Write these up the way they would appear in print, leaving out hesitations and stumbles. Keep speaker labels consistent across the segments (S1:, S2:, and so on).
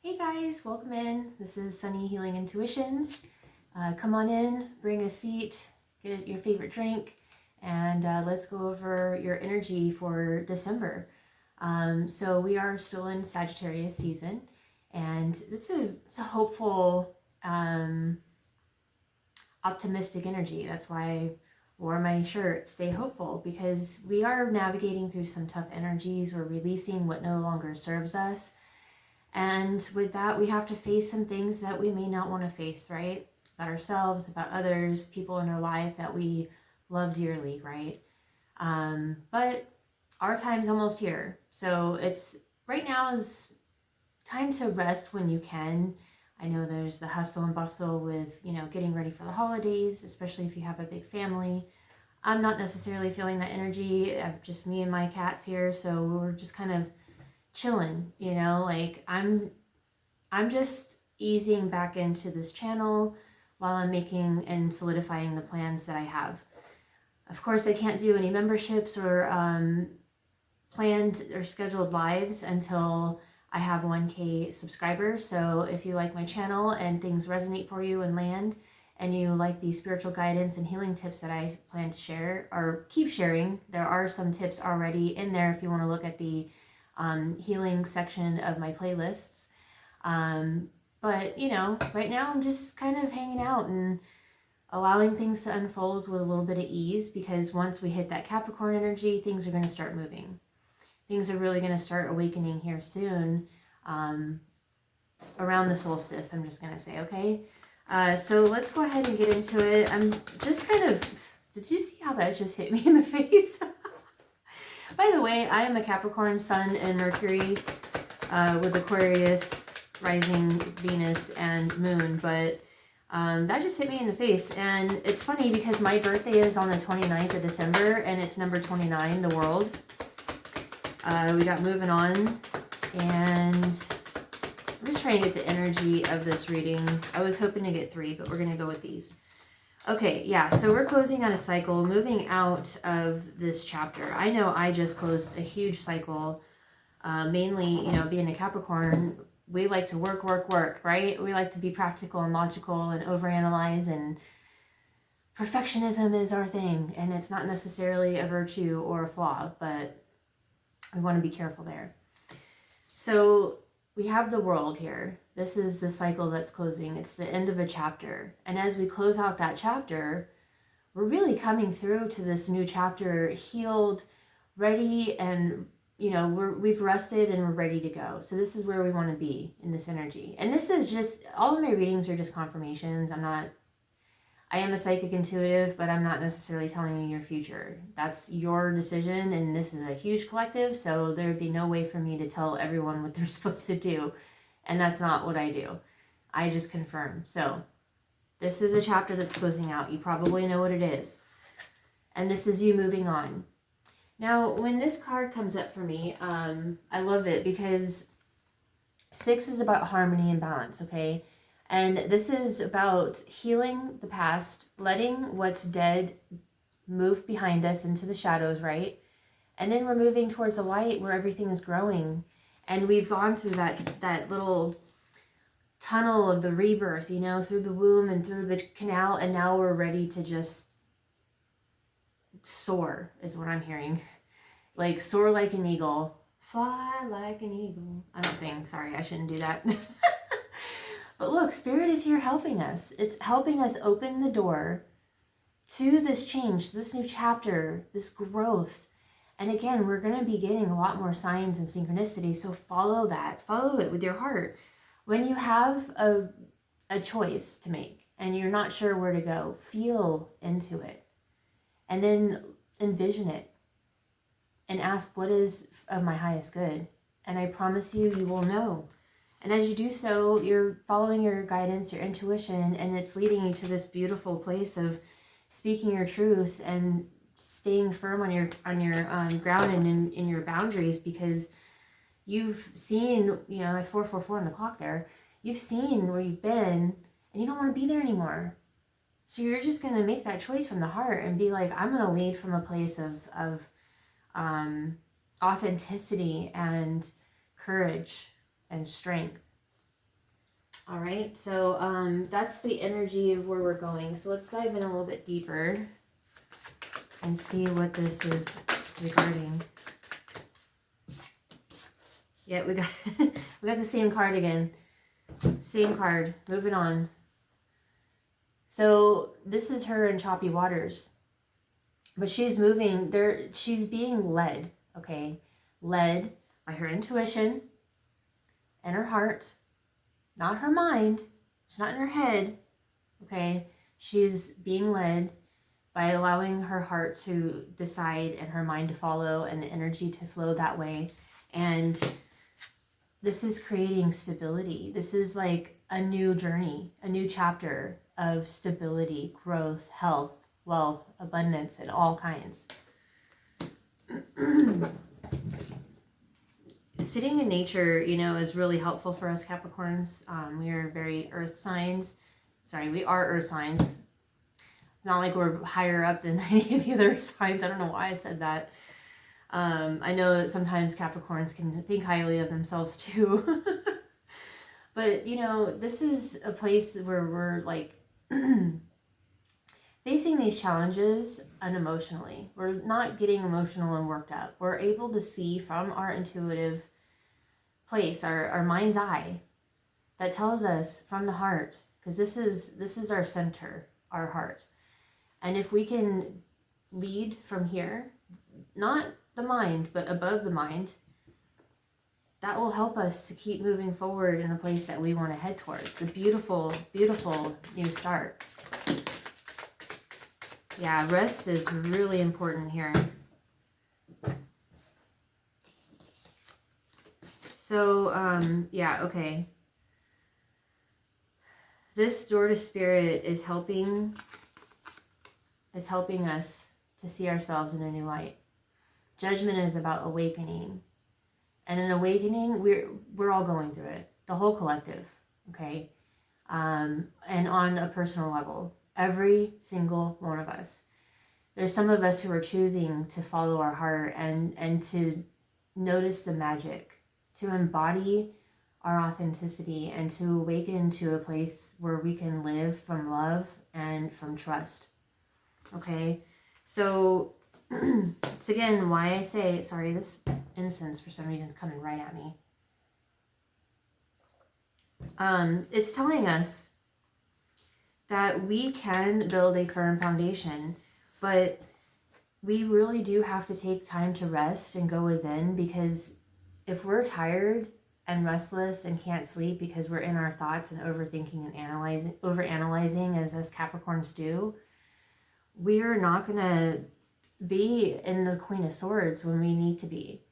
S1: Hey guys, welcome in. This is Sunny Healing Intuitions. Come on in, bring a seat, get your favorite drink, and let's go over your energy for December. So we are still in Sagittarius season, and it's a hopeful, optimistic energy. That's why I wore my shirt, Stay Hopeful, because we are navigating through some tough energies. We're releasing what no longer serves us. And with that, we have to face some things that we may not want to face, right? About ourselves, about others, people in our life that we love dearly, right? But our time's almost here. So it's right now is time to rest when you can. I know there's the hustle and bustle with, getting ready for the holidays, especially if you have a big family. I'm not necessarily feeling that energy of just me and my cats here. So we're just kind of chilling, like I'm just easing back into this channel while I'm making and solidifying the plans that I have. Of course, I can't do any memberships or planned or scheduled lives until I have 1K subscribers. So if you like my channel and things resonate for you and land, and you like the spiritual guidance and healing tips that I plan to share or keep sharing, there are some tips already in there if you want to look at the healing section of my playlists. But right now I'm just kind of hanging out and allowing things to unfold with a little bit of ease, because once we hit that Capricorn energy, things are going to start moving. Things are really going to start awakening here soon, around the solstice, I'm just going to say, okay? So let's go ahead and get into it. I'm just kind of, did you see how that just hit me in the face? By the way, I am a Capricorn Sun and Mercury with Aquarius, rising Venus, and Moon, but that just hit me in the face. And it's funny because my birthday is on the 29th of December, and it's number 29, the world. We got moving on, and I'm just trying to get the energy of this reading. I was hoping to get 3, but we're going to go with these. Okay, yeah, so we're closing out a cycle, moving out of this chapter. I know I just closed a huge cycle, mainly, being a Capricorn, we like to work, right? We like to be practical and logical and overanalyze, and perfectionism is our thing, and it's not necessarily a virtue or a flaw, but we want to be careful there. So we have the world here. This is the cycle that's closing. It's the end of a chapter. And as we close out that chapter, we're really coming through to this new chapter healed, ready, and we've rested and we're ready to go. So this is where we want to be in this energy. And this is just, all of my readings are just confirmations. I am a psychic intuitive, but I'm not necessarily telling you your future. That's your decision, and this is a huge collective, so there'd be no way for me to tell everyone what they're supposed to do, and that's not what I do. I just confirm. So this is a chapter that's closing out. You probably know what it is, and this is you moving on. Now, when this card comes up for me, I love it because 6 is about harmony and balance, okay? And this is about healing the past, letting what's dead move behind us into the shadows, right? And then we're moving towards the light where everything is growing. And we've gone through that little tunnel of the rebirth, through the womb and through the canal. And now we're ready to just soar, is what I'm hearing. Like soar like an eagle, fly like an eagle. I'm not saying, sorry, I shouldn't do that. But look, Spirit is here helping us. It's helping us open the door to this change, this new chapter, this growth. And again, we're going to be getting a lot more signs and synchronicity. So follow that. Follow it with your heart. When you have a choice to make and you're not sure where to go, feel into it. And then envision it. And ask, what is of my highest good? And I promise you, you will know. And as you do so, you're following your guidance, your intuition, and it's leading you to this beautiful place of speaking your truth and staying firm on your ground and in your boundaries, because you've seen, at 4:44 on the clock there, you've seen where you've been, and you don't want to be there anymore. So you're just going to make that choice from the heart and be like, I'm going to lead from a place of authenticity and courage and strength. All right, so that's the energy of where we're going. So let's dive in a little bit deeper and see what this is regarding. Yeah, we got we got the same card again. Same card. Moving on. So this is her in choppy waters. But she's moving there, she's being led, okay? Led by her intuition and her heart, not her mind. She's not in her head, okay? She's being led by allowing her heart to decide and her mind to follow and the energy to flow that way. And this is creating stability. This is like a new journey, a new chapter of stability, growth, health, wealth, abundance, and all kinds. Sitting in nature, you know, is really helpful for us Capricorns. We are very earth signs. Sorry, we are earth signs. It's not like we're higher up than any of the other signs. I don't know why I said that. I know that sometimes Capricorns can think highly of themselves too. But, you know, this is a place where we're like facing these challenges unemotionally. We're not getting emotional and worked up. We're able to see from our intuitive place, our mind's eye, that tells us from the heart, because this is our center, our heart. And if we can lead from here, not the mind, but above the mind, that will help us to keep moving forward in a place that we want to head towards. A beautiful, beautiful new start. Yeah, rest is really important here. So, yeah, okay. This door to spirit is helping us to see ourselves in a new light. Judgment is about awakening. And in awakening, we're all going through it. The whole collective, okay? And on a personal level. Every single one of us. There's some of us who are choosing to follow our heart and to notice the magic, to embody our authenticity and to awaken to a place where we can live from love and from trust. Okay? So it's again why I say, sorry, this incense for some reason is coming right at me. It's telling us that we can build a firm foundation, but we really do have to take time to rest and go within, because if we're tired and restless and can't sleep because we're in our thoughts and overthinking and overanalyzing as us Capricorns do, we're not going to be in the Queen of Swords when we need to be.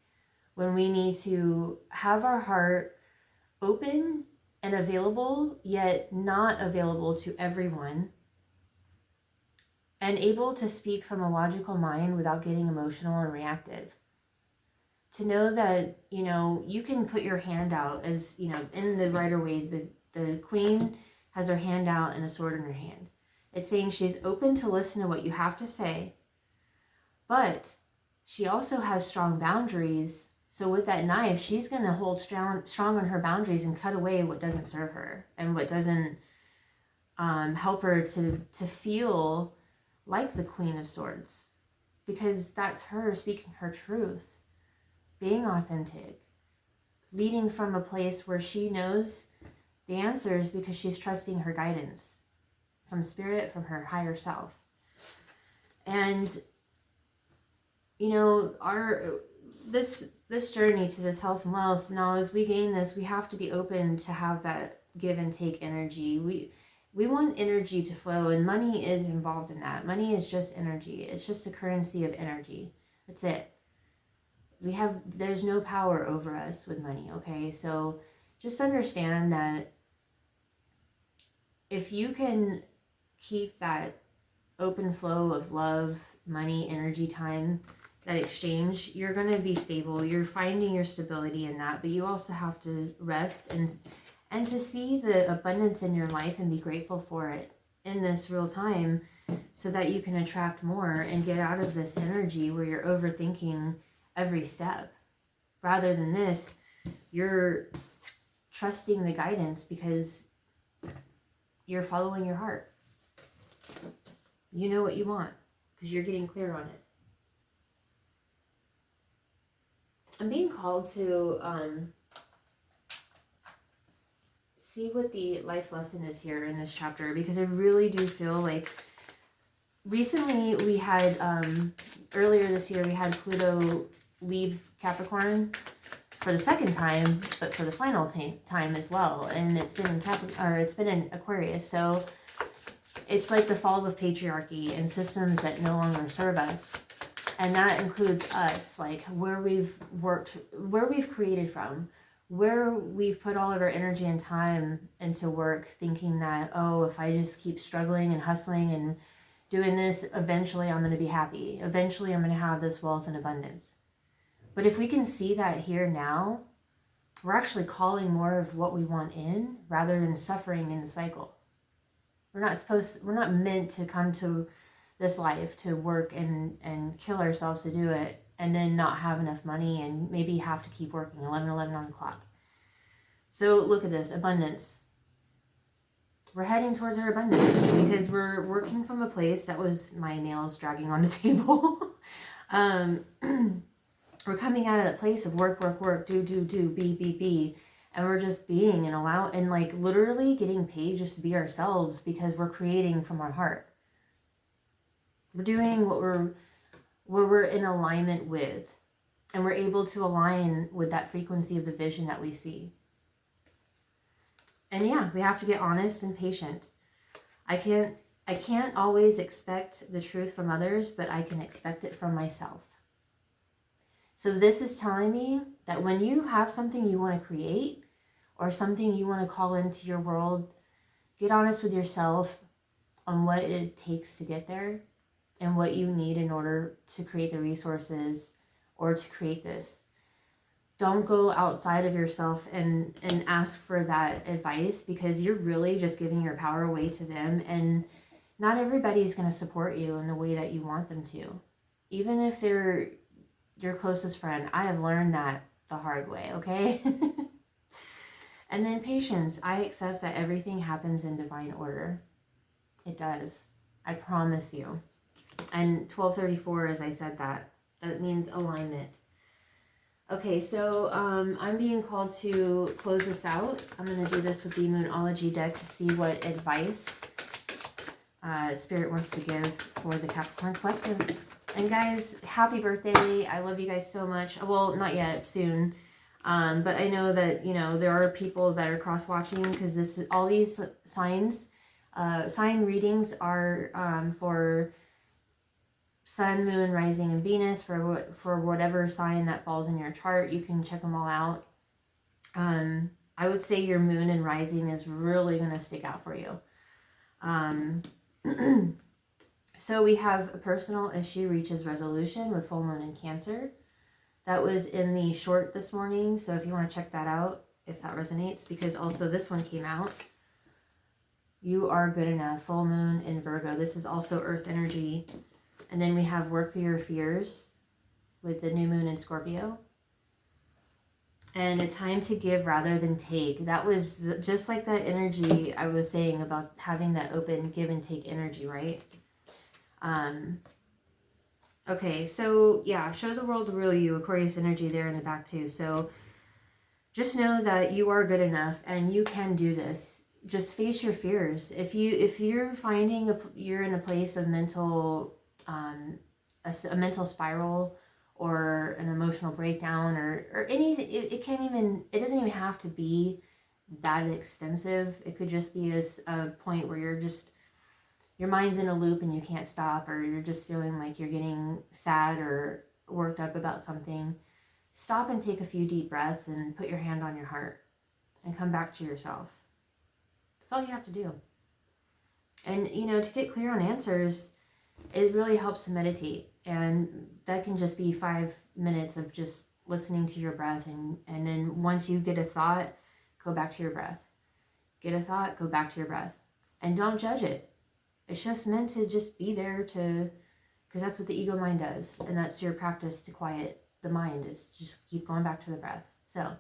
S1: When we need to have our heart open and available, yet not available to everyone, and able to speak from a logical mind without getting emotional and reactive. To know that, you know, you can put your hand out, as, you know, in the Rider-Waite, the Queen has her hand out and a sword in her hand. It's saying she's open to listen to what you have to say, but she also has strong boundaries. So with that knife, she's going to hold strong on her boundaries and cut away what doesn't serve her and what doesn't help her to feel like the Queen of Swords, because that's her speaking her truth, being authentic, leading from a place where she knows the answers because she's trusting her guidance from spirit, from her higher self. And, you know, this journey to this health and wealth, now as we gain this, we have to be open to have that give and take energy. We want energy to flow, and money is involved in that. Money is just energy. It's just a currency of energy. That's it. There's no power over us with money, okay? So just understand that if you can keep that open flow of love, money, energy, time, that exchange, you're going to be stable. You're finding your stability in that, but you also have to rest and to see the abundance in your life and be grateful for it in this real time, so that you can attract more and get out of this energy where you're overthinking every step. Rather than this, you're trusting the guidance, because you're following your heart. You know what you want because you're getting clear on it. I'm being called to see what the life lesson is here in this chapter, because I really do feel like recently we had, earlier this year, we had Pluto leave Capricorn for the second time, but for the final time as well. And it's been in it's been in Aquarius. So it's like the fall of patriarchy and systems that no longer serve us. And that includes us, like where we've worked, where we've created from, where we've put all of our energy and time into work, thinking that, oh, if I just keep struggling and hustling and doing this, eventually I'm going to be happy. Eventually I'm going to have this wealth and abundance. But if we can see that here now, we're actually calling more of what we want in rather than suffering in the cycle. We're not meant to come to this life to work and kill ourselves to do it and then not have enough money and maybe have to keep working 11 on the clock. So look at this, abundance. We're heading towards our abundance because we're working from a place that was my nails dragging on the table. We're coming out of that place of work, do, be, and we're just being and like literally getting paid just to be ourselves because we're creating from our heart. We're doing what we're in alignment with, and we're able to align with that frequency of the vision that we see. And yeah, we have to get honest and patient. I can't always expect the truth from others, but I can expect it from myself. So this is telling me that when you have something you want to create or something you want to call into your world, get honest with yourself on what it takes to get there and what you need in order to create the resources or to create this. Don't go outside of yourself and ask for that advice, because you're really just giving your power away to them, and not everybody's going to support you in the way that you want them to. Even if they're your closest friend. I have learned that the hard way, okay? And then patience. I accept that everything happens in divine order. It does. I promise you. And 1234, as I said, that means alignment. Okay, so I'm being called to close this out. I'm going to do this with the Moonology deck to see what advice Spirit wants to give for the Capricorn Collective. And guys, happy birthday. I love you guys so much. Well, not yet, soon. But I know that, there are people that are cross-watching, because all these sign readings are for Sun, Moon, Rising, and Venus, for whatever sign that falls in your chart. You can check them all out. I would say your Moon and Rising is really going to stick out for you. So we have a personal issue reaches resolution with full moon in Cancer. That was in the short this morning. So if you want to check that out, if that resonates, because also this one came out. You are good enough. Full moon in Virgo. This is also earth energy. And then we have work through your fears with the new moon in Scorpio. And a time to give rather than take. That was just like that energy I was saying about having that open give and take energy, right? Okay, so yeah, show the world the real you, Aquarius energy there in the back too. So just know that you are good enough and you can do this. Just face your fears. If you're finding you're in a place of mental, a mental spiral or an emotional breakdown or any, it doesn't even have to be that extensive. It could just be a point where your mind's in a loop and you can't stop, or you're just feeling like you're getting sad or worked up about something. Stop and take a few deep breaths and put your hand on your heart and come back to yourself. That's all you have to do. And, to get clear on answers, it really helps to meditate. And that can just be 5 minutes of just listening to your breath. And then once you get a thought, go back to your breath. Get a thought, go back to your breath. And don't judge it. It's just meant to just be there because that's what the ego mind does. And that's your practice to quiet the mind, is just keep going back to the breath. So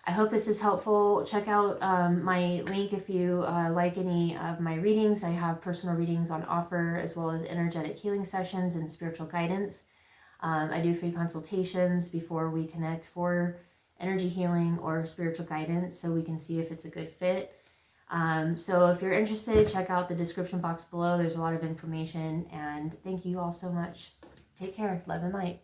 S1: I hope this is helpful. Check out my link if you like any of my readings. I have personal readings on offer, as well as energetic healing sessions and spiritual guidance. I do free consultations before we connect for energy healing or spiritual guidance, so we can see if it's a good fit. So if you're interested, check out the description box below. There's a lot of information, and thank you all so much. Take care. Love and light.